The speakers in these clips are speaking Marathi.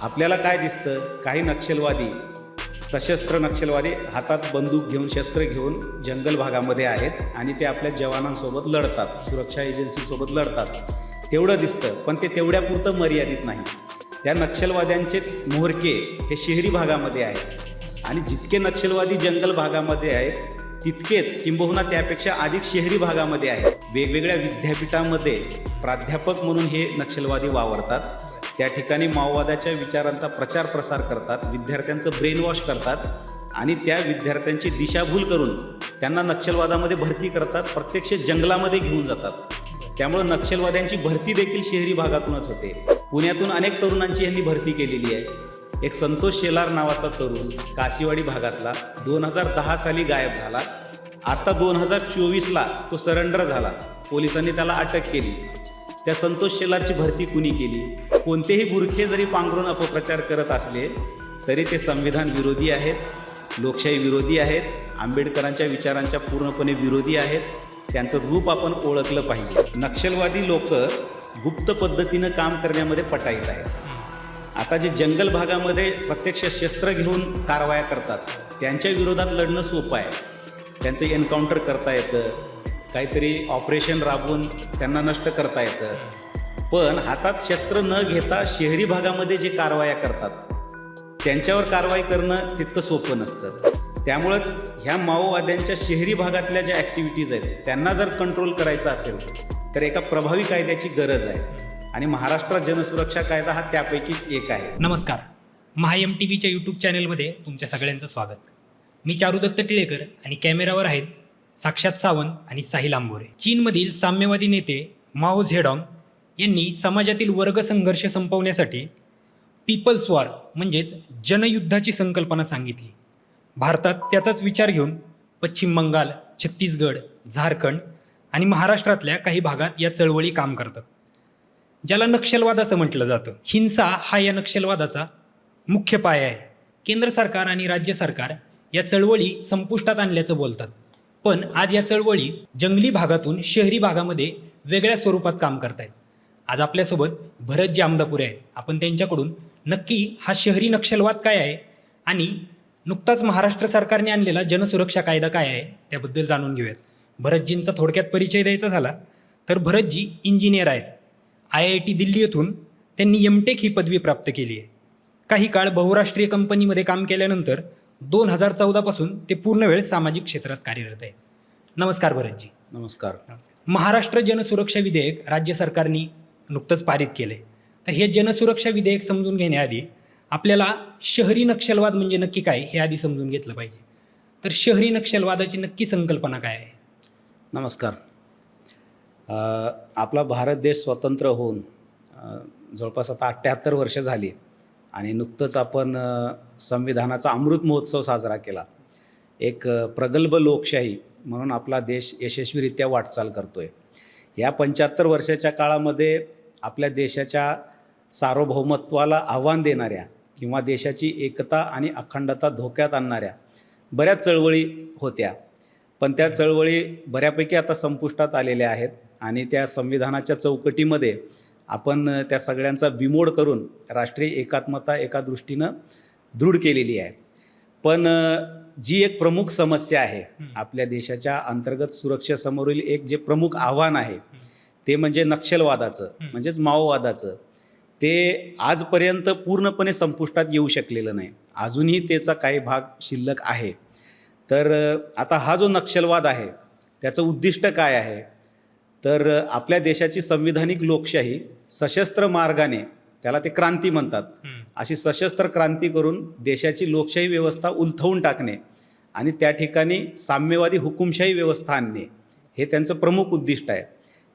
आपल्याला काय दिसतं, काही नक्षलवादी, सशस्त्र नक्षलवादी हातात बंदूक घेऊन, शस्त्र घेऊन जंगल भागामध्ये आहेत आणि ते आपल्या जवानांसोबत लढतात, सुरक्षा एजन्सीसोबत लढतात, तेवढं दिसतं. पण ते तेवढ्यापुरतं मर्यादित नाही. त्या नक्षलवाद्यांचे म्होरके हे शहरी भागामध्ये आहेत आणि जितके नक्षलवादी जंगल भागामध्ये आहेत तितकेच किंबहुना त्यापेक्षा अधिक शहरी भागामध्ये आहेत. वेगवेगळ्या विद्यापीठामध्ये प्राध्यापक म्हणून हे नक्षलवादी वावरतात. त्या ठिकाणी माओवादाच्या विचारांचा प्रचार प्रसार करतात, विद्यार्थ्यांचं ब्रेन वॉश करतात आणि त्या विद्यार्थ्यांची दिशाभूल करून त्यांना नक्षलवादामध्ये भरती करतात, प्रत्यक्ष जंगलामध्ये घेऊन जातात. त्यामुळे नक्षलवाद्यांची भरती देखील शहरी भागातूनच होते. पुण्यातून अनेक तरुणांची यांनी भरती केलेली आहे. एक संतोष शेलार नावाचा तरुण काशीवाडी भागातला 2010 साली गायब झाला. आता 2024ला तो सरेंडर झाला. पोलिसांनी त्याला अटक केली. त्या संतोष शेलारची भरती कुणी केली? कोणतेही बुरखे जरी पांघरून अपप्रचार करत असले तरी ते संविधान विरोधी आहेत, लोकशाही विरोधी आहेत, आंबेडकरांच्या विचारांच्या पूर्णपणे विरोधी आहेत. त्यांचं रूप आपण ओळखलं पाहिजे. नक्षलवादी लोक गुप्त पद्धतीनं काम करण्यामध्ये पटाईत आहेत. आता जे जंगल भागामध्ये प्रत्यक्ष शस्त्र घेऊन कारवाया करतात त्यांच्या विरोधात लढणं सोपं आहे. त्यांचं एन्काउंटर करता येतं, काहीतरी ऑपरेशन राबवून त्यांना नष्ट करता येतं. पण हातात शस्त्र न घेता शहरी भागामध्ये जे कारवाया करतात त्यांच्यावर कारवाई करणं तितकं सोपं नसतं. त्यामुळं ह्या माओवाद्यांच्या शहरी भागातल्या ज्या ॲक्टिव्हिटीज आहेत त्यांना जर कंट्रोल करायचं असेल तर एका प्रभावी कायद्याची गरज आहे आणि महाराष्ट्र जनसुरक्षा कायदा हा त्यापैकीच एक आहे. नमस्कार, महाएम टीव्हीच्या यूट्यूब चॅनलमध्ये तुमच्या सगळ्यांचं स्वागत. मी चारुदत्त टिळेकर आणि कॅमेरावर आहेत साक्षात सावंत आणि साहिल आंबोरे. चीनमधील साम्यवादी नेते माओ झेडॉंग यांनी समाजातील वर्गसंघर्ष संपवण्यासाठी पीपल्स वॉर म्हणजेच जनयुद्धाची संकल्पना सांगितली. भारतात त्याचाच विचार घेऊन पश्चिम बंगाल, छत्तीसगड, झारखंड आणि महाराष्ट्रातल्या काही भागात या चळवळी काम करतात, ज्याला नक्षलवाद असं म्हटलं जातं. हिंसा हा या नक्षलवादाचा मुख्य पाया आहे. केंद्र सरकार आणि राज्य सरकार या चळवळी संपुष्टात आणल्याचं बोलतात. पण आज या चळवळी जंगली भागातून शहरी भागामध्ये वेगळ्या स्वरूपात काम करत आहेत. आज आपल्यासोबत भरतजी आमदापुरे आहेत. आपण त्यांच्याकडून नक्की हा शहरी नक्षलवाद काय आहे आणि नुकताच महाराष्ट्र सरकारने आणलेला जनसुरक्षा कायदा काय आहे त्याबद्दल जाणून घेऊयात. भरतजींचा थोडक्यात परिचय द्यायचा झाला तर भरतजी इंजिनियर आहेत. IIT दिल्ली येथून त्यांनी MTech ही पदवी प्राप्त केली आहे. काही काळ बहुराष्ट्रीय कंपनीमध्ये काम केल्यानंतर 2014 पासून ते पूर्ण वेळ सामाजिक क्षेत्रात कार्यरत आहेत. नमस्कार भरतजी. नमस्कार. महाराष्ट्र जनसुरक्षा विधेयक राज्य सरकारने नुकतंच पारित केले. तर हे जनसुरक्षा विधेयक समजून घेण्याआधी आपल्याला शहरी नक्षलवाद म्हणजे नक्की काय हे आधी समजून घेतलं पाहिजे. तर शहरी नक्षलवादाची नक्की संकल्पना काय आहे? नमस्कार. आपला भारत देश स्वतंत्र होऊन जवळपास आता 78 वर्ष झाली आणि नुकतंच आपण संविधानाचा अमृत महोत्सव साजरा केला. एक प्रगल्भ लोकशाही म्हणून आपला देश यशस्वीरित्या वाटचाल करतो आहे. या 75 वर्षाच्या काळामध्ये आपल्या देशाच्या सार्वभौमत्वाला आव्हान देणाऱ्या किंवा देशाची एकता आणि अखंडता धोक्यात आणणाऱ्या बऱ्याच चळवळी होत्या. पण त्या चळवळी बऱ्यापैकी आता संपुष्टात आलेल्या आहेत आणि त्या संविधानाच्या चौकटीमध्ये आपण त्या सगळ्यांचा बिमोड करून राष्ट्रीय एकात्मता एका दृष्टीनं दृढ केलेली आहे. पण जी एक प्रमुख समस्या आहे आपल्या देशाच्या अंतर्गत सुरक्षेसमोरील एक जे प्रमुख आव्हान आहे ते म्हणजे नक्षलवादाचं म्हणजेच माओवादाचं. ते आजपर्यंत पूर्णपणे संपुष्टात येऊ शकलेलं नाही. अजूनही त्याचा काही भाग शिल्लक आहे. तर आता हा जो नक्षलवाद आहे त्याचं उद्दिष्ट काय आहे तर आपल्या देशाची संविधानिक लोकशाही सशस्त्र मार्गाने, त्याला ते क्रांती म्हणतात, अशी सशस्त्र क्रांती करून देशाची लोकशाही व्यवस्था उलथवून टाकणे आणि त्या ठिकाणी साम्यवादी हुकुमशाही व्यवस्था आणणे हे त्यांचं प्रमुख उद्दिष्ट आहे.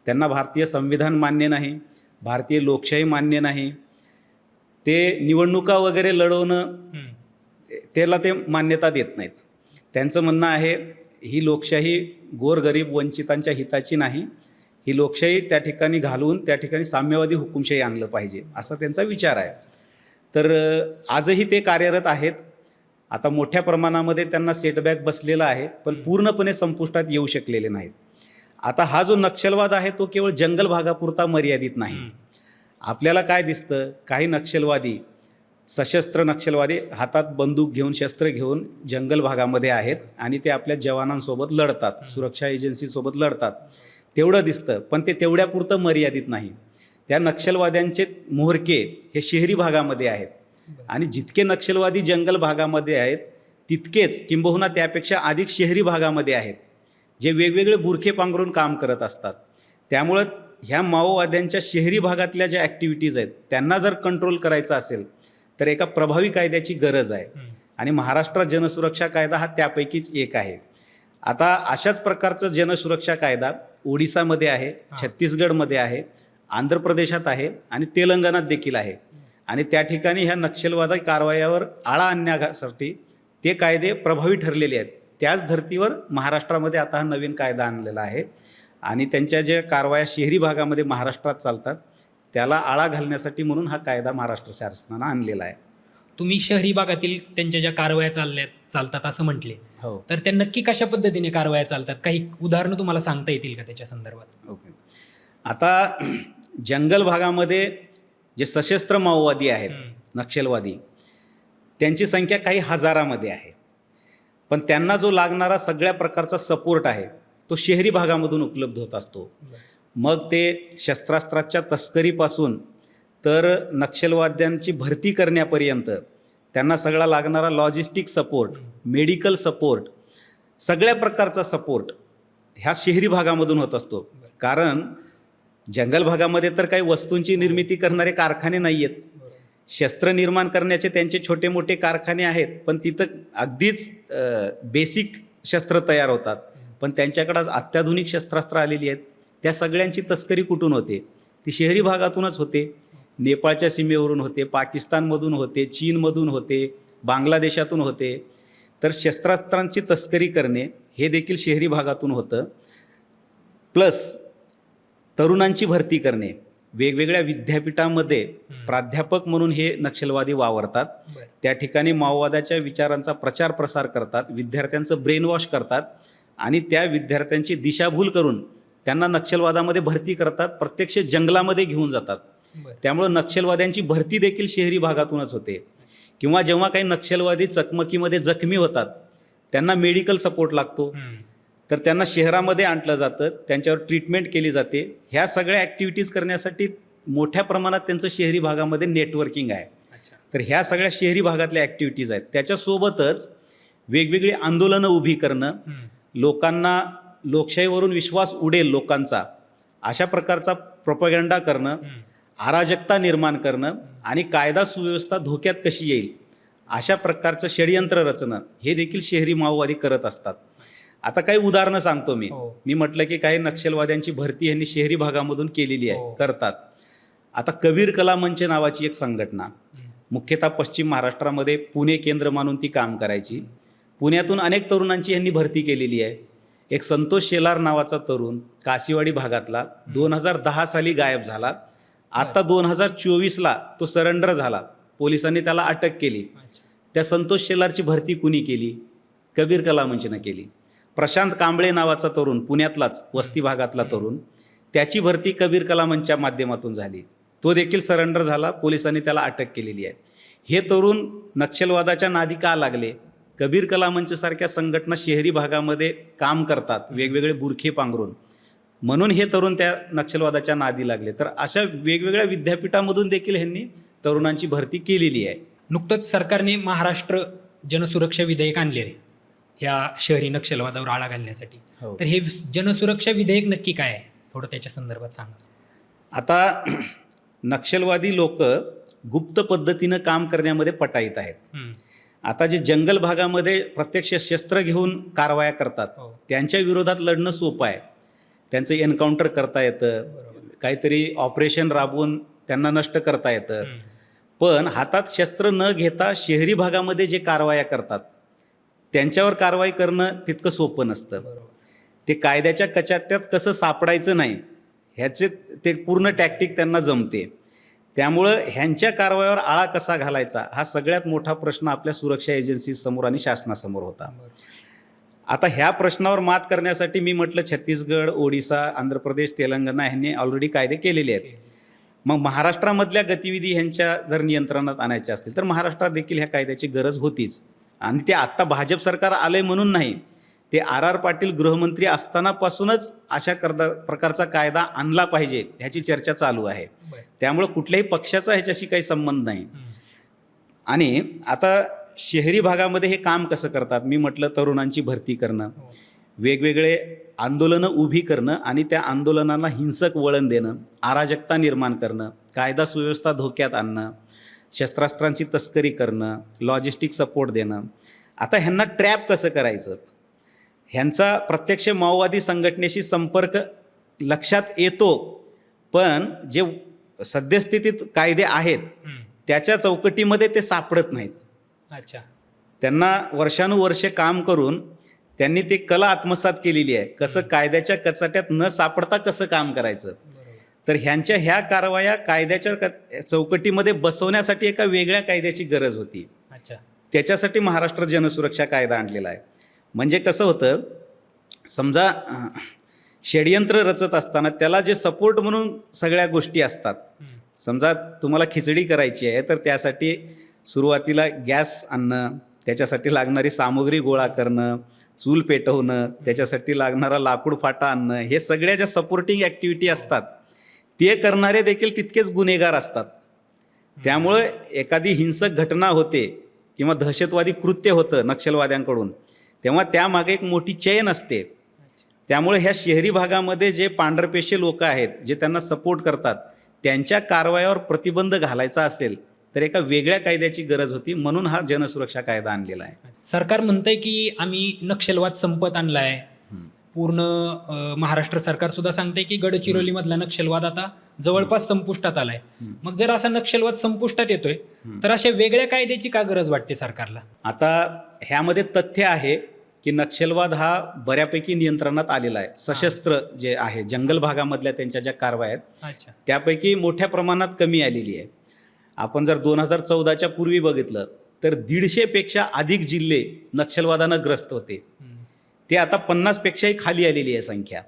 त्यांना भारतीय संविधान मान्य नाही, भारतीय लोकशाही मान्य नाही. ते निवडणुका वगैरे लढवणं त्याला ते मान्यता देत नाहीत. त्यांचं म्हणणं आहे ही लोकशाही गोरगरीब वंचितांच्या हिताची नाही, ही लोकशाही त्या ठिकाणी घालवून त्या ठिकाणी साम्यवादी हुकुमशाही आणलं पाहिजे असा त्यांचा विचार आहे. तर आजही ते कार्यरत आहेत. आता मोठ्या प्रमाणामध्ये त्यांना सेटबॅक बसलेला आहे पण पूर्णपणे संपुष्टात येऊ शकलेले नाहीत. आता हा जो नक्षलवाद आहे तो केवळ जंगल भागापुरता मर्यादित नाही. आपल्याला काय दिसतं, काही नक्षलवादी सशस्त्र नक्षलवादी हातात बंदूक घेऊन शस्त्र घेऊन जंगल भागामध्ये आहेत आणि ते आपल्या जवानांसोबत लढतात, सुरक्षा एजन्सीसोबत लढतात. तेवढं दिसतं, पण ते तेवढ्यापुरतं मर्यादित नाही. त्या नक्षलवाद्यांचे म्होरके हे शहरी भागामध्ये आहेत आणि जितके नक्षलवादी जंगल भागामध्ये आहेत तितकेच किंबहुना त्यापेक्षा अधिक शहरी भागामध्ये आहेत, जे वेगवेगळे बुरखे पांघरून काम करत असतात. त्यामुळं ह्या माओवाद्यांच्या शहरी भागातल्या ज्या ॲक्टिव्हिटीज आहेत त्यांना जर कंट्रोल करायचं असेल तर एका प्रभावी कायद्याची गरज आहे आणि महाराष्ट्र जनसुरक्षा कायदा हा त्यापैकीच एक आहे. आता अशाच प्रकारचा जनसुरक्षा कायदा ओडिसामध्ये आहे, छत्तीसगडमध्ये आहे, आंध्र प्रदेशात आहे आणि तेलंगणात देखील आहे. आणि त्या ठिकाणी ह्या नक्षलवादी कारवायावर आळा आणण्यासाठी ते कायदे प्रभावी ठरलेले आहेत. त्याच धर्तीवर महाराष्ट्रामध्ये आता हा नवीन कायदा आणलेला आहे आणि त्यांच्या ज्या कारवाया शहरी भागामध्ये महाराष्ट्रात चालतात त्याला आळा घालण्यासाठी म्हणून हा कायदा महाराष्ट्र शासनानं आणलेला आहे. तुम्ही शहरी भागातील त्यांच्या ज्या कारवाया चालतात असं म्हटले, हो. तर त्या नक्की कशा पद्धतीने कारवाया चालतात? काही उदाहरणं तुम्हाला सांगता येतील का त्याच्या संदर्भात? ओके. आता जंगल भागामध्ये जे सशस्त्र माओवादी आहेत, नक्षलवादी, त्यांची संख्या काही हजारामध्ये आहे, पण त्यांना जो लागणारा सगळ्या प्रकारचा सपोर्ट आहे तो शहरी भागामधून उपलब्ध होत असतो. मग ते शस्त्रास्त्राच्या तस्करीपासून तर नक्षलवाद्यांची भरती करण्यापर्यंत त्यांना सगळा लागणारा लॉजिस्टिक सपोर्ट, मेडिकल सपोर्ट, सगळ्या प्रकारचा सपोर्ट ह्या शहरी भागामधून होत असतो. कारण जंगल भागामध्ये तर काही वस्तूंची निर्मिती करणारे कारखाने नाही आहेत. शस्त्र निर्माण करण्याचे त्यांचे छोटे मोठे कारखाने आहेत, पण तिथं अगदीच बेसिक शस्त्र तयार होतात. पण त्यांच्याकडं आज अत्याधुनिक शस्त्रास्त्र आलेली आहेत. त्या सगळ्यांची तस्करी कुठून होते? ती शहरी भागातूनच होते. नेपाळच्या सीमेवरून होते, पाकिस्तानमधून होते, चीनमधून होते, बांगलादेशातून होते. तर शस्त्रास्त्रांची तस्करी करणे हे देखील शहरी भागातून होतं. प्लस तरुणांची भरती करणे. वेगवेगळ्या विद्यापीठामध्ये प्राध्यापक म्हणून हे नक्षलवादी वावरतात. त्या ठिकाणी माओवादाच्या विचारांचा प्रचार प्रसार करतात, विद्यार्थ्यांचं ब्रेन वॉश करतात आणि त्या विद्यार्थ्यांची दिशाभूल करून त्यांना नक्षलवादामध्ये भरती करतात, प्रत्यक्ष जंगलामध्ये घेऊन जातात. त्यामुळं नक्षलवाद्यांची भरती देखील शहरी भागातूनच होते. किंवा जेव्हा काही नक्षलवादी चकमकीमध्ये जखमी होतात त्यांना मेडिकल सपोर्ट लागतो, तर त्यांना शहरामध्ये आणलं जातं, त्यांच्यावर ट्रीटमेंट केली जाते. ह्या सगळ्या ॲक्टिव्हिटीज करण्यासाठी मोठ्या प्रमाणात त्यांचं शहरी भागामध्ये नेटवर्किंग आहे. तर ह्या सगळ्या शहरी भागातल्या ॲक्टिव्हिटीज आहेत. त्याच्यासोबतच वेगवेगळी आंदोलनं उभी करणं, लोकांना लोकशाहीवरून विश्वास उडेल लोकांचा अशा प्रकारचा प्रोपगंडा करणं, अराजकता निर्माण करणं आणि कायदा सुव्यवस्था धोक्यात कशी येईल अशा प्रकारचं षडयंत्र रचणं हे देखील शहरी माओवादी करत असतात. आता काही उदाहरणं सांगतो मी म्हटलं की काही नक्षलवाद्यांची भरती यांनी शहरी भागामधून केलेली आहे, करतात. आता कबीर कला मंच नावाची एक संघटना मुख्यतः पश्चिम महाराष्ट्रामध्ये पुणे केंद्र मानून ती काम करायची. पुण्यातून अनेक तरुणांची यांनी भरती केलेली आहे. एक संतोष शेलार नावाचा तरुण काशीवाडी भागातला 2010 साली गायब झाला. आता 2024ला तो सरेंडर झाला, पोलिसांनी त्याला अटक केली. त्या संतोष शेलारची भरती कुणी केली? कबीर कला मंचनं केली. प्रशांत कांबळे नावाचा तरुण पुण्यातलाच वस्ती भागातला तरुण, त्याची भरती कबीर कला मंचच्या माध्यमातून झाली. तो देखील सरेंडर झाला, पोलिसांनी त्याला अटक केलेली आहे. हे तरुण नक्षलवादाच्या नादी का लागले? कबीर कला मंचसारख्या संघटना शहरी भागामध्ये काम करतात वेगवेगळे बुरखे पांघरून, म्हणून हे तरुण त्या नक्षलवादाच्या नादी लागले. तर अशा वेगवेगळ्या विद्यापीठामधून देखील ह्यांनी तरुणांची भरती केलेली आहे. नुकतंच सरकारने महाराष्ट्र जनसुरक्षा विधेयक आणले आहे ह्या शहरी नक्षलवादावर आळा घालण्यासाठी. तर हे जनसुरक्षा विधेयक नक्की काय आहे, थोडं त्याच्या संदर्भात सांगा. आता नक्षलवादी लोक गुप्त पद्धतीनं काम करण्यामध्ये पटाईत आहेत. आता जे जंगल भागामध्ये प्रत्यक्ष शस्त्र घेऊन कारवाया करतात त्यांच्या विरोधात लढणं सोपं आहे. त्यांचं एन्काउंटर करता येतं, काहीतरी ऑपरेशन राबवून त्यांना नष्ट करता येतं. पण हातात शस्त्र न घेता शहरी भागामध्ये जे कारवाया करतात त्यांच्यावर कारवाई करणं तितकं सोपं नसतं. ते कायद्याच्या कचाट्यात कसं सापडायचं नाही ह्याचे ते पूर्ण टॅक्टिक त्यांना जमते. त्यामुळं ह्यांच्या कारवाईवर आळा कसा घालायचा हा सगळ्यात मोठा प्रश्न आपल्या सुरक्षा एजन्सीसमोर आणि शासनासमोर होता. आता ह्या प्रश्नावर मात करण्यासाठी मी म्हटलं छत्तीसगड, ओडिसा, आंध्र प्रदेश, तेलंगणा ह्यांनी ऑलरेडी कायदे केलेले आहेत. मग महाराष्ट्रामधल्या गतिविधी ह्यांच्या जर नियंत्रणात आणायच्या असतील तर महाराष्ट्रात देखील ह्या कायद्याची गरज होतीच. आणि ते आत्ता भाजप सरकार आलंय म्हणून नाही, ते आर पाटील गृहमंत्री असतानापासूनच अशा प्रकारचा कायदा आणला पाहिजे ह्याची चर्चा चालू आहे. त्यामुळे कुठल्याही पक्षाचा ह्याच्याशी काही संबंध नाही. आणि आता शहरी भागामध्ये हे काम कसं करतात, मी म्हटलं तरुणांची भरती करणं, वेगवेगळे आंदोलनं उभी करणं आणि त्या आंदोलनांना हिंसक वळण देणं, अराजकता निर्माण करणं, कायदा सुव्यवस्था धोक्यात आणणं, शस्त्रास्त्रांची तस्करी करणं, लॉजिस्टिक सपोर्ट देणं. आता ह्यांना ट्रॅप कसं करायचं, ह्यांचा प्रत्यक्ष माओवादी संघटनेशी संपर्क लक्षात येतो, पण जे सद्यस्थितीत कायदे आहेत त्याच्या चौकटीमध्ये ते सापडत नाहीत. अच्छा. त्यांना वर्षानुवर्षे काम करून त्यांनी ती कला आत्मसात केलेली आहे, कसं कायद्याच्या कचाट्यात न सापडता कसं काम करायचं. तर ह्यांच्या ह्या कारवाया कायद्याच्या चौकटीमध्ये बसवण्यासाठी एका वेगळ्या कायद्याची गरज होती. अच्छा. त्याच्यासाठी महाराष्ट्र जनसुरक्षा कायदा आणलेला आहे. म्हणजे कसं होतं, समजा षडयंत्र रचत असताना त्याला जे सपोर्ट म्हणून सगळ्या गोष्टी असतात, समजा तुम्हाला खिचडी करायची आहे तर त्यासाठी सुरुवातीला गॅस आणणं, त्याच्यासाठी लागणारी सामुग्री गोळा करणं, चूल पेटवणं, त्याच्यासाठी लागणारा लाकूड फाटा आणणं, हे सगळ्या ज्या सपोर्टिंग ॲक्टिव्हिटी असतात ते करणारे देखील तितकेच गुन्हेगार असतात. त्यामुळे एखादी हिंसक घटना होते किंवा दहशतवादी कृत्य होतं नक्षलवाद्यांकडून, तेव्हा त्यामागे एक मोठी चेन असते. त्यामुळे ह्या शहरी भागामध्ये जे पांढरपेशे लोक आहेत जे त्यांना सपोर्ट करतात त्यांच्या कारवायावर प्रतिबंध घालायचा असेल तर एका वेगळ्या कायद्याची गरज होती, म्हणून हा जनसुरक्षा कायदा आणलेला आहे. सरकार म्हणतंय की आम्ही नक्षलवाद संपत आणलाय. पूर्ण महाराष्ट्र सरकार सुद्धा सांगते की गडचिरोलीमधला नक्षलवाद आता जवळपास संपुष्टात आलाय. मग जर असा नक्षलवाद संपुष्टात येतोय तर अशा वेगळ्या कायद्याची का गरज वाटते सरकारला? आता ह्यामध्ये तथ्य आहे की नक्षलवाद हा बऱ्यापैकी नियंत्रणात आलेला आहे. सशस्त्र जे आहे जंगल भागामधल्या त्यांच्या ज्या कारवाया आहेत त्यापैकी मोठ्या प्रमाणात कमी आलेली आहे. आपण जर 2014च्या पूर्वी बघितलं तर 150पेक्षा अधिक जिल्हे नक्षलवादानं ग्रस्त होते. ते आता 50पेक्षाही खाली आलेली आहे संख्या.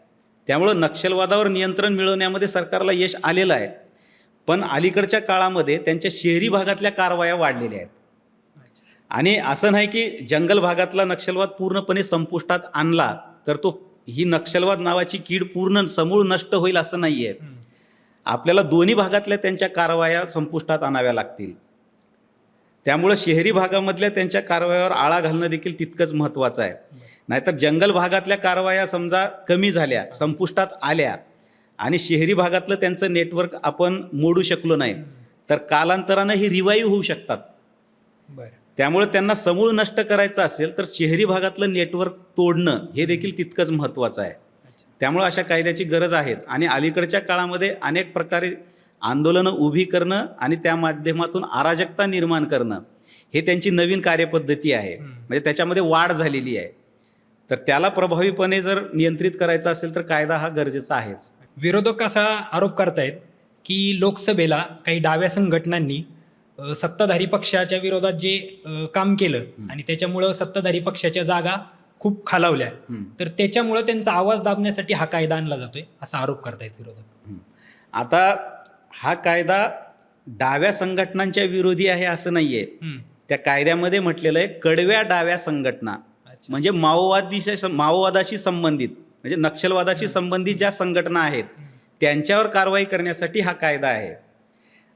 त्यामुळं नक्षलवादावर नियंत्रण मिळवण्यामध्ये सरकारला यश आलेलं आहे. पण अलीकडच्या काळामध्ये त्यांच्या शहरी भागातल्या कारवाया वाढलेल्या आहेत. आणि असं नाही की जंगल भागातला नक्षलवाद पूर्णपणे संपुष्टात आणला तर तो ही नक्षलवाद नावाची कीड पूर्ण समूळ नष्ट होईल असं नाही आहे. आपल्याला दोन्ही भागातल्या त्यांच्या कारवाया संपुष्टात आणाव्या लागतील. त्यामुळं शहरी भागामधल्या त्यांच्या कारवायावर आळा घालणं देखील तितकंच महत्त्वाचं आहे. नाहीतर जंगल भागातल्या कारवाया समजा कमी झाल्या, संपुष्टात आल्या आणि शहरी भागातलं त्यांचं नेटवर्क आपण मोडू शकलो नाही तर कालांतरानं ही रिवाईव्ह होऊ शकतात. त्यामुळे त्यांना समूळ नष्ट करायचं असेल तर शहरी भागातलं नेटवर्क तोडणं हे देखील तितकंच महत्त्वाचं आहे. त्यामुळे अशा कायद्याची गरज आहेच. आणि अलीकडच्या काळामध्ये अनेक प्रकारे आंदोलनं उभी करणं आणि त्या माध्यमातून अराजकता निर्माण करणं हे त्यांची नवीन कार्यपद्धती आहे. म्हणजे त्याच्यामध्ये वाढ झालेली आहे. तर त्याला प्रभावीपणे जर नियंत्रित करायचं असेल तर कायदा हा गरजेचा आहेच. विरोधक असा आरोप करतायत की लोकसभेला काही डाव्या संघटनांनी सत्ताधारी पक्षाच्या विरोधात जे काम केलं आणि त्याच्यामुळं सत्ताधारी पक्षाच्या जागा खूप खालावल्या, तर त्याच्यामुळं त्यांचा आवाज दाबण्यासाठी हा कायदा आणला जातोय असा आरोप करतायत विरोधक. आता हा कायदा डाव्या संघटनांच्या विरोधी आहे असं नाहीये. त्या कायद्यामध्ये म्हटलेलं आहे कडव्या डाव्या संघटना, म्हणजे माओवादाशी संबंधित म्हणजे नक्षलवादाशी संबंधित ज्या संघटना आहेत त्यांच्यावर कारवाई करण्यासाठी हा कायदा आहे.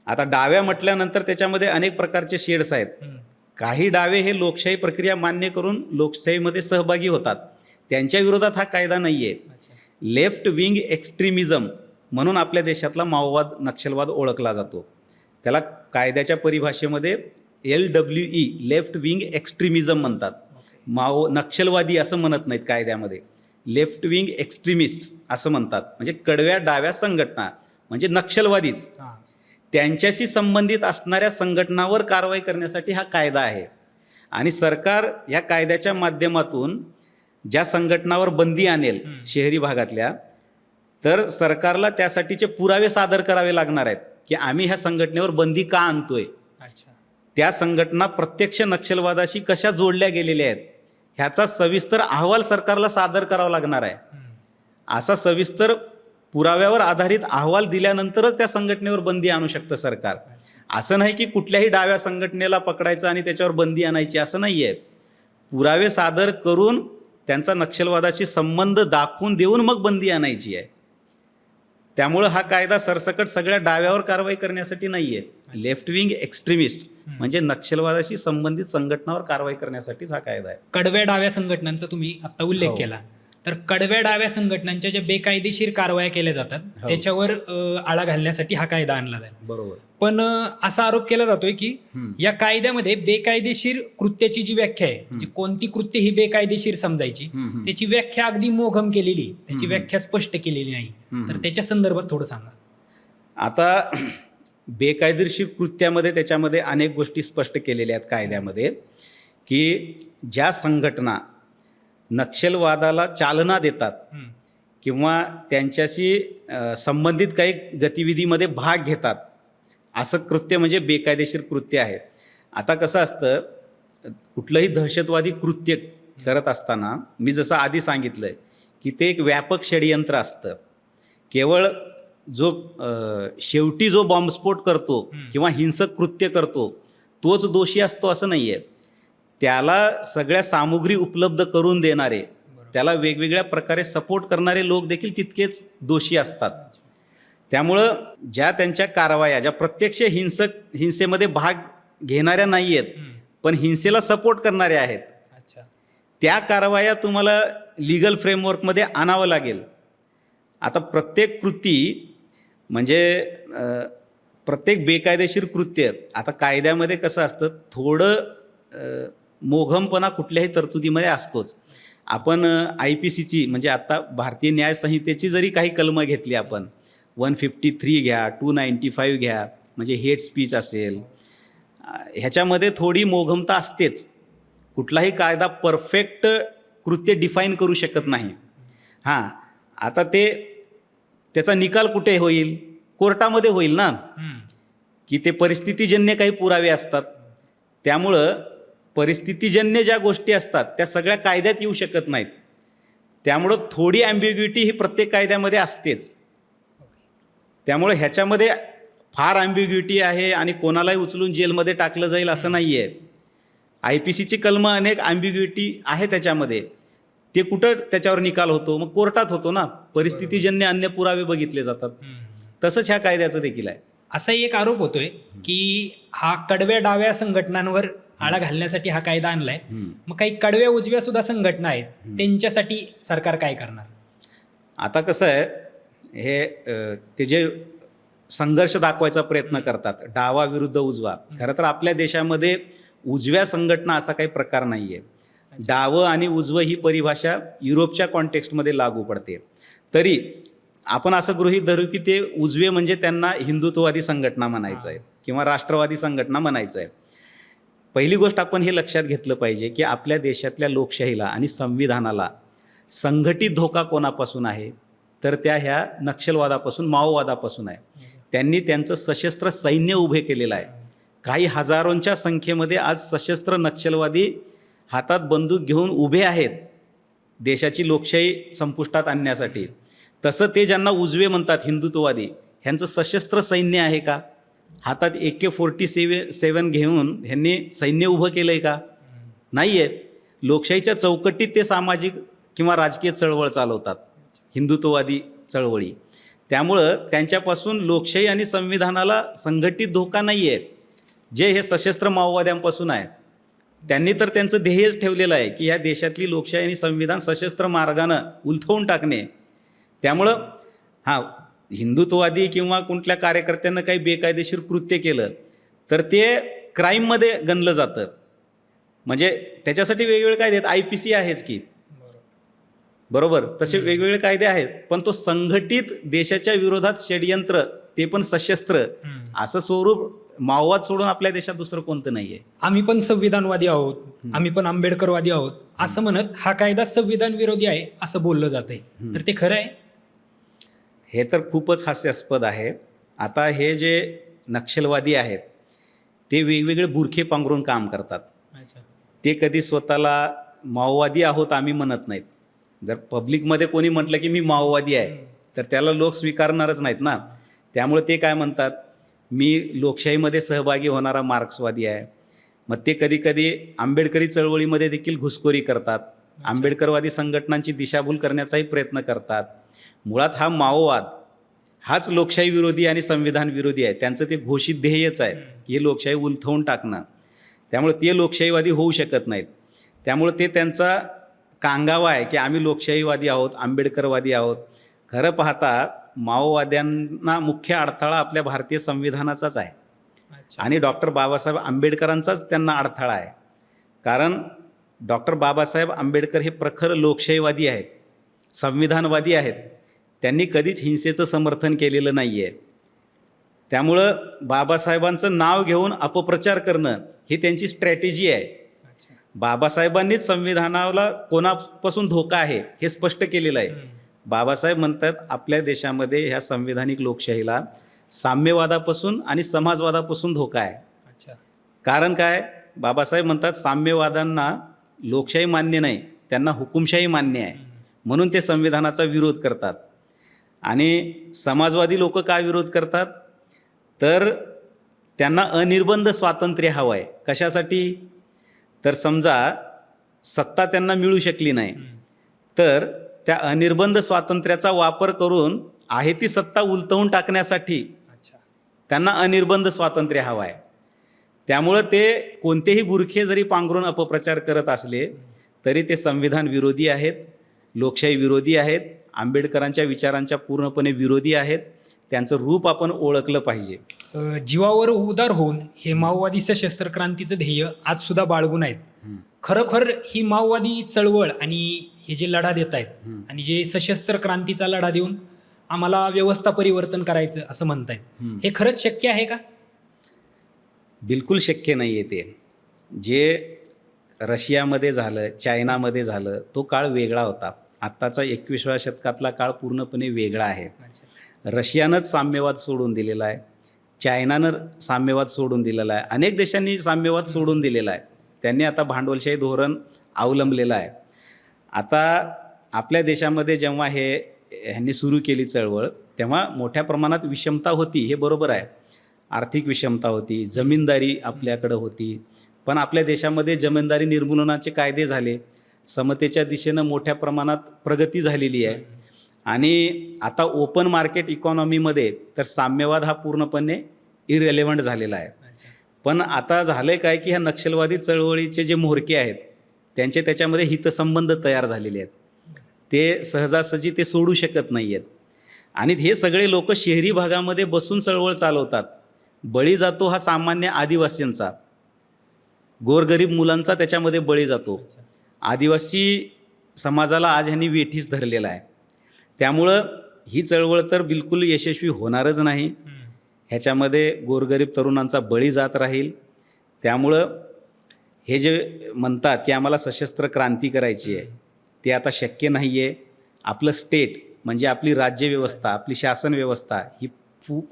आता डाव्या म्हटल्यानंतर त्याच्यामध्ये अनेक प्रकारचे शेड्स आहेत. काही डावे हे लोकशाही प्रक्रिया मान्य करून लोकशाहीमध्ये सहभागी होतात, त्यांच्या विरोधात हा कायदा नाही आहे. लेफ्ट विंग एक्स्ट्रीमिझम म्हणून आपल्या देशातला माओवाद नक्षलवाद ओळखला जातो. त्याला कायद्याच्या परिभाषेमध्ये LWE लेफ्ट विंग एक्स्ट्रीमिझम म्हणतात. नक्षलवादी असं म्हणत नाहीत कायद्यामध्ये, लेफ्ट विंग एक्स्ट्रीमिस्ट असं म्हणतात. म्हणजे कडव्या डाव्या संघटना म्हणजे नक्षलवादीच, त्यांच्याशी संबंधित असणाऱ्या संघटनावर कारवाई करण्यासाठी हा कायदा आहे. आणि सरकार या कायद्याच्या माध्यमातून ज्या संघटनावर बंदी आणेल शहरी भागातल्या, तर सरकारला त्यासाठीचे पुरावे सादर करावे लागणार आहेत की आम्ही ह्या संघटनेवर बंदी का आणतोय, त्या संघटना प्रत्यक्ष नक्षलवादाशी कशा जोडल्या गेलेल्या आहेत ह्याचा सविस्तर अहवाल सरकारला सादर करावा लागणार आहे. असा सविस्तर पुराव्यावर आधारित अहवाल दिल्यानंतरच त्या संघटनेवर बंदी आणू शकतं सरकार. असं नाही की कुठल्याही डाव्या संघटनेला पकडायचं आणि त्याच्यावर बंदी आणायची, असं नाही आहे. पुरावे सादर करून त्यांचा नक्षलवादाशी संबंध दाखवून देऊन मग बंदी आणायची आहे. त्यामुळं हा कायदा सरसकट सगळ्या डाव्यावर कारवाई करण्यासाठी नाही आहे. लेफ्ट विंग एक्स्ट्रीमिस्ट म्हणजे नक्षलवादाशी संबंधित संघटनावर कारवाई करण्यासाठीच हा कायदा आहे. कडव्या डाव्या संघटनांचा तुम्ही आता उल्लेख हो. केला, तर कडव्या डाव्या संघटनांच्या ज्या बेकायदेशीर कारवाया केल्या जातात हो. त्याच्यावर आळा घालण्यासाठी हा कायदा आणला जाईल. बरोबर. पण असा आरोप केला जातोय की या कायद्यामध्ये बेकायदेशीर कृत्याची जी व्याख्या आहे, म्हणजे कोणती कृत्य ही बेकायदेशीर समजायची, त्याची व्याख्या अगदी मोघम केलेली, त्याची व्याख्या स्पष्ट केलेली नाही. तर त्याच्या संदर्भात थोडं सांगा. आता बेकायदेशीर कृत्यामध्ये त्याच्यामध्ये अनेक गोष्टी स्पष्ट केलेल्या आहेत कायद्यामध्ये, की ज्या संघटना नक्षलवादाला चालना देतात किंवा त्यांच्याशी संबंधित काही गतिविधीमध्ये भाग घेतात, असं कृत्य म्हणजे बेकायदेशीर कृत्य आहे. आता कसं असतं, कुठलंही दहशतवादी कृत्य करत असताना मी जसं आधी सांगितलं आहे की ते एक व्यापक षडयंत्र असतं. केवळ जो शेवटी जो बॉम्बस्फोट करतो किंवा हिंसक कृत्य करतो तोच दोषी असतो असं नाही आहे. त्याला सगळ्या सामुग्री उपलब्ध करून देणारे, त्याला वेगवेगळ्या प्रकारे सपोर्ट करणारे लोक देखील तितकेच दोषी असतात. त्यामुळं ज्या त्यांच्या कारवाया ज्या प्रत्यक्ष हिंसेमध्ये भाग घेणाऱ्या नाही आहेत पण हिंसेला सपोर्ट करणाऱ्या आहेत, त्या कारवाया तुम्हाला लीगल फ्रेमवर्कमध्ये आणावं लागेल. आता प्रत्येक कृती म्हणजे प्रत्येक बेकायदेशीर कृत्य, आता कायद्यामध्ये कसं असतं, थोडं मोघमपणा कुठल्याही तरतुदीमध्ये असतोच. आपण IPCची म्हणजे आता भारतीय न्याय संहितेची जरी काही कलमं घेतली, आपण 153 घ्या, 295 घ्या, म्हणजे हेट स्पीच असेल, ह्याच्यामध्ये थोडी मोघमता असतेच. कुठलाही कायदा परफेक्ट कृत्य डिफाईन करू शकत नाही. हां, आता त्याचा निकाल कुठे होईल? कोर्टामध्ये होईल ना, की ते परिस्थितीजन्य काही पुरावे असतात. त्यामुळं परिस्थितीजन्य ज्या गोष्टी असतात त्या सगळ्या कायद्यात येऊ शकत नाहीत. त्यामुळं थोडी ॲम्बिग्युटी ही प्रत्येक कायद्यामध्ये असतेच. त्यामुळं ह्याच्यामध्ये फार ॲम्बिग्युटी आहे आणि कोणालाही उचलून जेलमध्ये टाकलं जाईल असं नाही आहे. IPCची कलमं अनेक ॲम्बिग्युटी आहे त्याच्यामध्ये. ते कुठं त्याच्यावर निकाल होतो? मग कोर्टात होतो ना. परिस्थितीजन्य अन्य पुरावे बघितले जातात. तसंच ह्या कायद्याचं देखील आहे. असाही एक आरोप होतोय की हा कडव्या डाव्या संघटनांवर आळा घालण्यासाठी हा कायदा आणलाय. मग काही कडव्या उजव्या सुद्धा संघटना आहेत, त्यांच्यासाठी सरकार काय करणार? आता कसं आहे, हे ते जे संघर्ष दाखवायचा प्रयत्न करतात, डावा विरुद्ध उजवा, खरं तर आपल्या देशामध्ये उजव्या संघटना असा काही प्रकार नाही आहे. डावं आणि उजवं ही परिभाषा युरोपच्या कॉन्टेक्स्टमध्ये लागू पडते. तरी आपण असं गृहीत धरू की ते उजवे म्हणजे त्यांना हिंदुत्ववादी संघटना म्हणायचं आहे किंवा राष्ट्रवादी संघटना म्हणायचं आहे. पहिली गोष्ट आपण हे लक्षात घेतलं पाहिजे की आपल्या देशातल्या लोकशाहीला आणि संविधानाला संघटित धोका कोणापासून आहे? तर ह्या नक्षलवादापासून, माओवादापासून आहे. त्यांनी त्यांचं सशस्त्र सैन्य उभे केलेलं आहे. काही हजारोंच्या संख्येमध्ये आज सशस्त्र नक्षलवादी हातात बंदूक घेऊन उभे आहेत देशाची लोकशाही संपुष्टात आणण्यासाठी. तसं ते ज्यांना उजवे म्हणतात, हिंदुत्ववादी, ह्यांचं सशस्त्र सैन्य आहे का? हातात AK-47 घेऊन ह्यांनी सैन्य उभं केलं आहे का? नाही आहे. लोकशाहीच्या चौकटीत ते सामाजिक किंवा राजकीय चळवळ चालवतात, हिंदुत्ववादी चळवळी. त्यामुळं त्यांच्यापासून लोकशाही आणि संविधानाला संघटित धोका नाही आहे, जे हे सशस्त्र माओवाद्यांपासून आहे. त्यांनी तर त्यांचं ध्येयच ठेवलेलं आहे की या देशातली लोकशाही आणि संविधान सशस्त्र मार्गानं उलथवून टाकणे. त्यामुळं हिंदुत्ववादी किंवा कुठल्या कार्यकर्त्यांना काही बेकायदेशीर कृत्य केलं तर ते क्राईममध्ये गणलं जातं. म्हणजे त्याच्यासाठी वेगवेगळे कायदे आहेत. IPC आहेच की, बरोबर, तसे वेगवेगळे कायदे आहेत. पण तो संघटित देशाच्या विरोधात षडयंत्र, ते पण सशस्त्र, असं स्वरूप माओवाद सोडून आपल्या देशात दुसरं कोणतं नाही आहे. आम्ही पण संविधानवादी आहोत, आम्ही पण आंबेडकरवादी आहोत असं म्हणत हा कायदा संविधान विरोधी आहे असं बोललं जातंय. तर ते खरं आहे? हे तर खूपच हास्यास्पद आहे. आता हे जे नक्षलवादी आहेत ते वेगवेगळे बुरखे पांघरून काम करतात. ते कधी स्वतःला माओवादी आहोत आम्ही म्हणत नाहीत. जर पब्लिकमध्ये कोणी म्हटलं की मी माओवादी आहे तर त्याला लोक स्वीकारणारच नाहीत ना. त्यामुळे ते काय म्हणतात, मी लोकशाहीमध्ये सहभागी होणारा मार्क्सवादी आहे. मग ते कधीकधी आंबेडकरी चळवळीमध्ये देखील घुसखोरी करतात, आंबेडकरवादी संघटनांची दिशाभूल करण्याचाही प्रयत्न करतात. मुळात हा माओवाद हाच लोकशाही विरोधी आणि संविधान विरोधी आहे. त्यांचं ते घोषित ध्येयच आहे की हे लोकशाही उलथवून टाकणं. त्यामुळे ते लोकशाहीवादी होऊ शकत नाहीत. त्यामुळे ते त्यांचा कांगावा आहे की आम्ही लोकशाहीवादी आहोत, आंबेडकरवादी आहोत. खरं पाहता माओवाद्यांना मुख्य अडथळा आपल्या भारतीय संविधानाचाच आहे आणि डॉक्टर बाबासाहेब आंबेडकरांचाच त्यांना अडथळा आहे. कारण डॉक्टर बाबासाहेब आंबेडकर हे प्रखर लोकशाहीवादी आहेत, संविधानवादी आहेत. त्यांनी कधीच हिंसेचं समर्थन केलेलं नाही आहे. त्यामुळं बाबासाहेबांचं नाव घेऊन अपप्रचार करणं ही त्यांची स्ट्रॅटेजी आहे. बाबासाहेबांनीच संविधानाला कोणापासून धोका आहे हे स्पष्ट केलेलं आहे. बाबासाहेब म्हणतात आपल्या देशामध्ये ह्या संविधानिक लोकशाहीला साम्यवादापासून आणि समाजवादापासून धोका आहे. कारण काय, बाबासाहेब म्हणतात साम्यवादांना लोकशाही मान्य नाही, त्यांना हुकुमशाही मान्य आहे, म्हणून ते संविधानाचा विरोध करतात. आणि समाजवादी लोक का विरोध करतात, तर त्यांना अनिर्बंध स्वातंत्र्य हवं आहे. कशासाठी, तर समजा सत्ता त्यांना मिळू शकली नाही तर त्या अनिर्बंध स्वातंत्र्याचा वापर करून आहे ती सत्ता उलटवून टाकण्यासाठी त्यांना अनिर्बंध स्वातंत्र्य हवं आहे. त्यामुळं ते कोणतेही बुरखे जरी पांघरून अपप्रचार करत असले तरी ते संविधान विरोधी आहेत, लोकशाही विरोधी आहेत, आंबेडकरांच्या विचारांच्या पूर्णपणे विरोधी आहेत. त्यांचं रूप आपण ओळखलं पाहिजे. जीवावर उदार होऊन हे माओवादी सशस्त्र क्रांतीचं ध्येय आज सुद्धा बाळगून आहेत. खरोखर ही माओवादी चळवळ आणि हे जे लढा देत आहेत आणि जे सशस्त्र क्रांतीचा लढा देऊन आम्हाला व्यवस्था परिवर्तन करायचं असं म्हणतायत, हे खरंच शक्य आहे का? बिलकुल शक्य नाही आहे. ते जे रशियामध्ये झालं, चायनामध्ये झालं, तो काळ वेगळा होता. आत्ताचा 21व्या शतकातला काळ पूर्णपणे वेगळा आहे. रशियानंच साम्यवाद सोडून दिलेला आहे, चायनानं साम्यवाद सोडून दिलेला आहे, अनेक देशांनी साम्यवाद सोडून दिलेला आहे. त्यांनी आता भांडवलशाही धोरण अवलंबलेलं आहे. आता आपल्या देशामध्ये जेव्हा ह्यांनी सुरू केली चळवळ तेव्हा मोठ्या प्रमाणात विषमता होती, हे बरोबर आहे. आर्थिक विषमता होती, जमीनदारी आपल्याकडं होती. पण आपल्या देशामध्ये जमीनदारी निर्मूलनाचे कायदे झाले, समतेच्या दिशेनं मोठ्या प्रमाणात प्रगती झालेली आहे. आणि आता ओपन मार्केट इकॉनॉमीमध्ये तर साम्यवाद हा पूर्णपणे इरेलेव्हंट झालेला आहे. पण आता झालं काय की ह्या नक्षलवादी चळवळीचे जे म्होरके आहेत त्यांचे त्याच्यामध्ये हितसंबंध तयार झालेले आहेत. ते सहजासहजी ते सोडू शकत नाही आहेत. आणि हे सगळे लोक शहरी भागामध्ये बसून चळवळ चालवतात. बळी जातो हा सामान्य आदिवासींचा, गोरगरीब मुलांचा त्याच्यामध्ये बळी जातो. आदिवासी समाजाला आज ह्यांनी वेठीस धरलेला आहे. त्यामुळं ही चळवळ तर बिलकुल यशस्वी होणारच नाही. ह्याच्यामध्ये गोरगरीब तरुणांचा बळी जात राहील. त्यामुळं हे जे म्हणतात की आम्हाला सशस्त्र क्रांती करायची आहे ते आता शक्य नाही आहे. आपलं स्टेट म्हणजे आपली राज्यव्यवस्था, आपली शासन व्यवस्था ही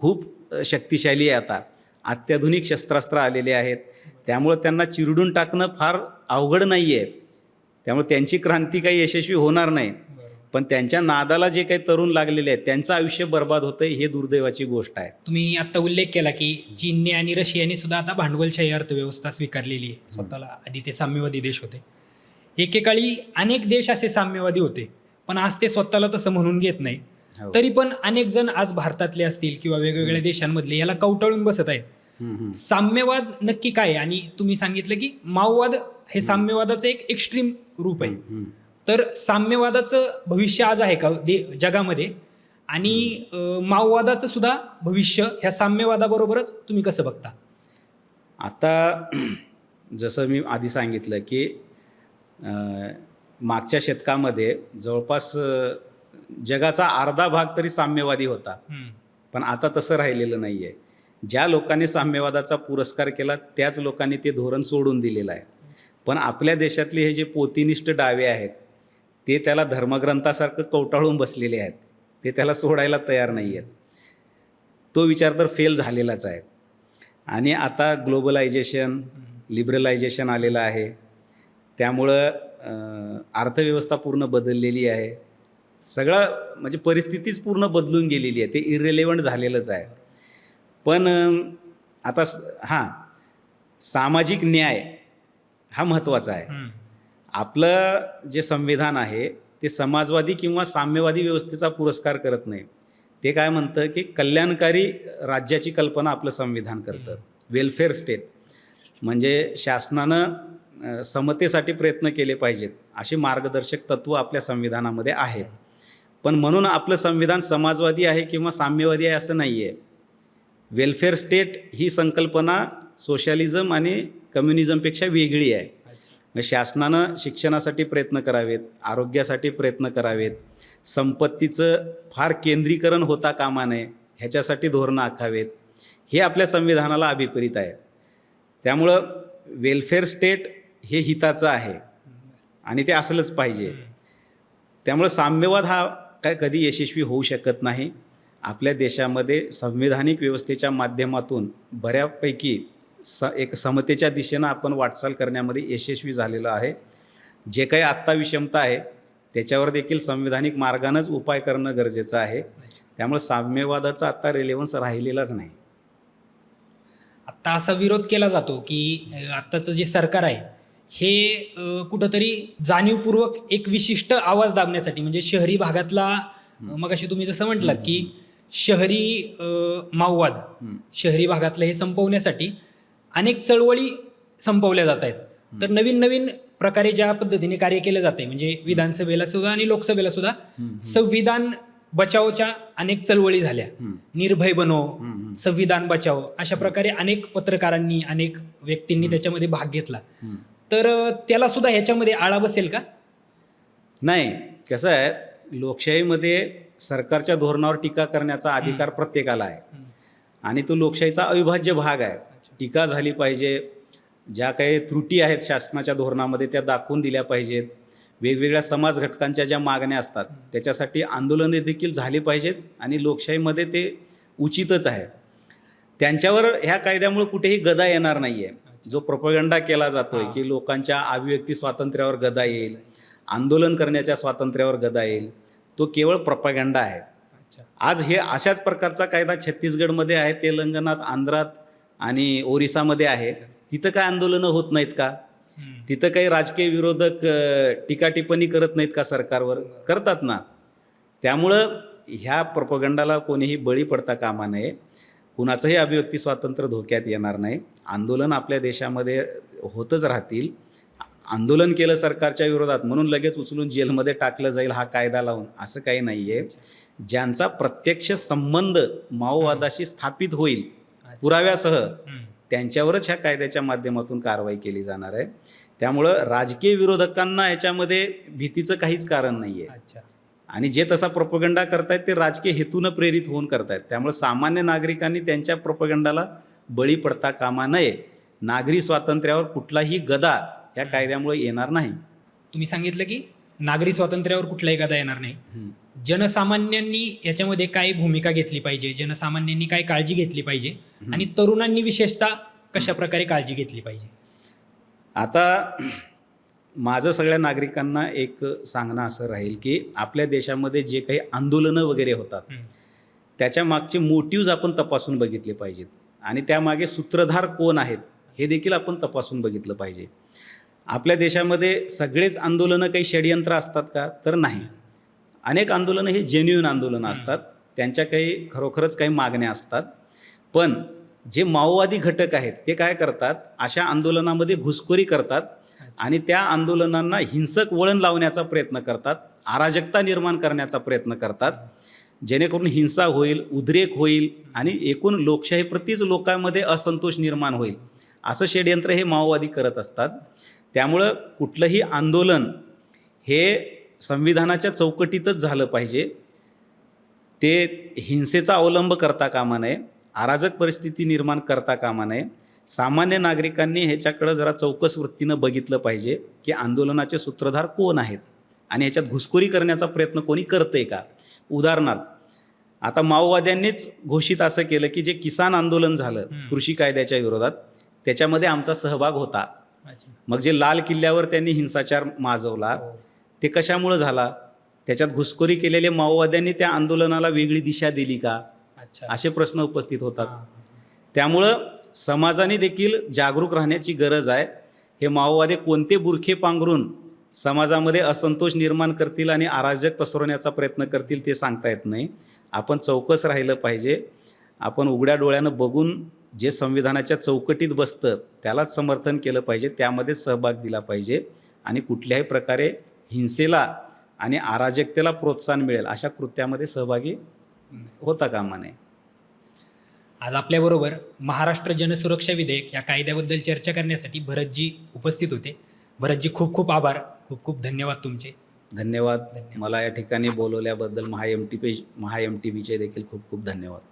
खूप शक्तिशाली आहे. आता अत्याधुनिक शस्त्रास्त्र आलेले आहेत. त्यामुळं त्यांना चिरडून टाकणं फार अवघड नाही आहे. त्यामुळे त्यांची क्रांती काही यशस्वी होणार नाही. पण त्यांच्या नादाला जे काही तरुण लागलेले आहेत त्यांचं आयुष्य बर्बाद होतं, हे दुर्दैवाची गोष्ट आहे. तुम्ही आता उल्लेख केला की चीनने आणि रशियाने सुद्धा आता भांडवलशाही अर्थव्यवस्था स्वीकारलेली आहे स्वतःला. आधी ते साम्यवादी देश होते. एकेकाळी अनेक देश असे साम्यवादी होते, पण आज ते स्वतःला तसं म्हणून घेत नाही. तरी पण अनेक जण आज भारतातले असतील किंवा वेगवेगळ्या देशांमधले याला कवटाळून बसत आहेत. साम्यवाद नक्की काय? आणि तुम्ही सांगितलं की माओवाद हे साम्यवादाचं एक एक्स्ट्रीम रूप आहे. तर साम्यवादाचं भविष्य आज आहे का जगामध्ये? आणि माओवादाचं सुद्धा भविष्य ह्या साम्यवादाबरोबरच तुम्ही कसं बघता? आता जसं मी आधी सांगितलं की मागच्या शतकामध्ये जवळपास जगाचा अर्धा भाग तरी साम्यवादी होता. पण आता तसं राहिलेलं नाही आहे. ज्या लोकांनी साम्यवादाचा पुरस्कार केला त्याच लोकांनी ते धोरण सोडून दिलेलं आहे. पण आपल्या देशातले हे जे पोतीनिष्ठ डावे आहेत ते त्याला धर्मग्रंथासारखं कवटाळून बसलेले आहेत. ते त्याला सोडायला तयार नाही आहेत. तो विचार तर फेल झालेलाच आहे. आणि आता ग्लोबलायझेशन, लिबरलायझेशन आलेलं आहे. त्यामुळं अर्थव्यवस्था पूर्ण बदललेली आहे. सगळं म्हणजे परिस्थितीच पूर्ण बदलून गेलेली आहे, ते इररिलेव्हंट झालेलंच आहे. पण आता हां, सामाजिक न्याय हा महत्त्वाचा आहे. आपलं जे संविधान आहे ते समाजवादी किंवा साम्यवादी व्यवस्थेचा पुरस्कार करत नाही. ते काय म्हणतं की कल्याणकारी राज्याची कल्पना आपलं संविधान करतं. वेलफेअर स्टेट म्हणजे शासनानं समतेसाठी प्रयत्न केले पाहिजेत अशी मार्गदर्शक तत्त्व आपल्या संविधानामध्ये आहेत. पण म्हणून आपलं संविधान समाजवादी आहे किंवा साम्यवादी आहे असं नाही आहे. वेलफेअर स्टेट ही संकल्पना सोशलिझम आणि कम्युनिझमपेक्षा वेगळी आहे. म्हणजे शासनानं शिक्षणासाठी प्रयत्न करावेत, आरोग्यासाठी प्रयत्न करावेत, संपत्तीचं फार केंद्रीकरण होता कामा नये ह्याच्यासाठी धोरणं आखावेत. हे आपल्या संविधानाला अभिप्रेत आहे. त्यामुळं वेलफेअर स्टेट हे हिताचं आहे आणि ते असलंच पाहिजे. त्यामुळं साम्यवाद हा काय कधी यशस्वी होऊ शकत नाही. आपल्या देशामध्ये संविधानिक व्यवस्थेच्या माध्यमातून बऱ्यापैकी एक समतेच्या दिशेनं आपण वाटचाल करण्यामध्ये यशस्वी झालेलं आहे. जे काही आत्ता विषमता आहे त्याच्यावर देखील संविधानिक मार्गानंच उपाय करणं गरजेचं आहे. त्यामुळे साम्यवादाचा आत्ता रिलेव्हन्स राहिलेलाच नाही. आत्ता असा विरोध केला जातो की आत्ताचं जे सरकार आहे हे कुठंतरी जाणीवपूर्वक एक विशिष्ट आवाज दाबण्यासाठी म्हणजे शहरी भागातला मगाशी तुम्ही जसं म्हटलात की शहरी माओवाद शहरी भागातलं हे संपवण्यासाठी अनेक चळवळी संपवल्या जात आहेत. तर नवीन नवीन प्रकारे ज्या पद्धतीने कार्य केलं जाते म्हणजे विधानसभेला सुद्धा आणि लोकसभेला सुद्धा संविधान बचावच्या अनेक चळवळी झाल्या. निर्भय बनो, संविधान बचाव अशा प्रकारे अनेक पत्रकारांनी अनेक व्यक्तींनी त्याच्यामध्ये भाग घेतला. तर त्याला सुद्धा ह्याच्यामध्ये आळा बसेल का? नाही, कसं आहे लोकशाहीमध्ये सरकारच्या धोरणावर टीका करण्याचा अधिकार प्रत्येकाला आहे आणि तो लोकशाहीचा अविभाज्य भाग आहे. टीका झाली पाहिजे, ज्या काही त्रुटी आहेत शासनाच्या धोरणामध्ये त्या दाखवून दिल्या पाहिजेत. वेगवेगळ्या समाज घटकांच्या ज्या मागण्या असतात त्याच्यासाठी आंदोलने देखील झाली पाहिजेत आणि लोकशाहीमध्ये ते उचितच आहे. त्यांच्यावर ह्या कायद्यामुळे कुठेही गदा येणार नाही आहे. जो प्रोपगंडा केला जातोय की लोकांच्या अभिव्यक्ती स्वातंत्र्यावर गदा येईल, आंदोलन करण्याच्या स्वातंत्र्यावर गदा येईल, तो केवळ प्रोपगंडा आहे. आज हे अशाच प्रकारचा कायदा छत्तीसगडमध्ये आहे, तेलंगणात, आंध्रात आणि ओरिसामध्ये आहे. तिथं काय आंदोलनं होत नाहीत का? तिथं काही राजकीय विरोधक टीका टिप्पणी करत नाहीत का सरकारवर? करतात ना. त्यामुळं ह्या प्रोपगंडाला कोणीही बळी पडता कामा नये. कुणाचंही अभिव्यक्ती स्वातंत्र्य धोक्यात येणार नाही. आंदोलन आपल्या देशामध्ये होतच राहतील. आंदोलन केलं सरकारच्या विरोधात म्हणून लगेच उचलून जेलमध्ये टाकलं जाईल हा कायदा लावून असं काही नाही आहे. ज्यांचा प्रत्यक्ष संबंध माओवादाशी स्थापित होईल पुराव्यासह त्यांच्यावरच ह्या कायद्याच्या माध्यमातून कारवाई केली जाणार आहे. त्यामुळं राजकीय विरोधकांना याच्यामध्ये भीतीचं काहीच कारण नाही आहे आणि जे तसा प्रोपगंडा करतायत ते राजकीय हेतूनं प्रेरित होऊन करतायत. त्यामुळे सामान्य नागरिकांनी त्यांच्या प्रोपगंडाला बळी पडता कामा नये. नागरी स्वातंत्र्यावर कुठलाही गदा या कायद्यामुळे येणार नाही. तुम्ही सांगितलं की नागरी स्वातंत्र्यावर कुठलाही गदा येणार नाही. जनसामान्यांनी याच्यामध्ये काय भूमिका घेतली पाहिजे, जनसामान्यांनी काय काळजी घेतली पाहिजे आणि तरुणांनी विशेषतः कशा प्रकारे काळजी घेतली पाहिजे? आता माझं सगळ्या नागरिकांना एक सांगणं असं राहील की आपल्या देशामध्ये जे काही आंदोलनं वगैरे होतात त्याच्या मागचे मोटिव्ज आपण तपासून बघितले पाहिजेत आणि त्यामागे सूत्रधार कोण आहेत हे देखील आपण तपासून बघितलं पाहिजे. आपल्या देशामध्ये सगळेच आंदोलनं काही षडयंत्र असतात का? तर नाही. अनेक आंदोलनं हे जेन्युइन आंदोलनं असतात, त्यांच्या काही खरोखरच काही मागण्या असतात. पण जे माओवादी घटक आहेत ते काय करतात, अशा आंदोलनामध्ये घुसखोरी करतात आणि त्या आंदोलनांना हिंसक वळण लावण्याचा प्रयत्न करतात, अराजकता निर्माण करण्याचा प्रयत्न करतात, जेणेकरून हिंसा होईल, उद्रेक होईल आणि एकूण लोकशाहीप्रतीच लोकांमध्ये असंतोष निर्माण होईल असं षडयंत्र हे माओवादी करत असतात. त्यामुळं कुठलंही आंदोलन हे संविधानाच्या चौकटीतच झालं पाहिजे. ते हिंसेचा अवलंब करता कामा नये, अराजक परिस्थिती निर्माण करता कामा नये. सामान्य नागरिकांनी ह्याच्याकडं जरा चौकस वृत्तीनं बघितलं पाहिजे की आंदोलनाचे सूत्रधार कोण आहेत आणि ह्याच्यात घुसखोरी करण्याचा प्रयत्न कोणी करतंय का. उदाहरणार्थ आता माओवाद्यांनीच घोषित असं केलं की जे किसान आंदोलन झालं कृषी कायद्याच्या विरोधात त्याच्यामध्ये आमचा सहभाग होता. मग जे लाल किल्ल्यावर त्यांनी हिंसाचार माजवला ते कशामुळं झाला? त्याच्यात घुसखोरी केलेले माओवाद्यांनी त्या आंदोलनाला वेगळी दिशा दिली का, अच्छा. असे प्रश्न उपस्थित होतात. हां. त्यामुळं समाजाने देखील जागरूक राहण्याची गरज आहे. हे माओवादी कोणते बुरखे पांघरून समाजामध्ये असंतोष निर्माण करतील आणि अराजक पसरवण्याचा प्रयत्न करतील ते सांगता येत नाही. आपण चौकस राहिलं पाहिजे. आपण उघड्या डोळ्यानं बघून जे संविधानाच्या चौकटीत बसतं त्यालाच समर्थन केलं पाहिजे, त्यामध्येच सहभाग दिला पाहिजे आणि कुठल्याही प्रकारे हिंसेला आणि अराजकतेला प्रोत्साहन मिळेल अशा कृत्यामध्ये सहभागी होता कामा नये. आज आपल्याबरोबर महाराष्ट्र जनसुरक्षा विधेयक या कायद्याबद्दल चर्चा करण्यासाठी भरतजी उपस्थित होते. भरतजी खूप खूप आभार, खूप खूप धन्यवाद तुमचे. धन्यवाद. मला या ठिकाणी बोलवल्याबद्दल महाएमटीबीचे देखील खूप खूप धन्यवाद.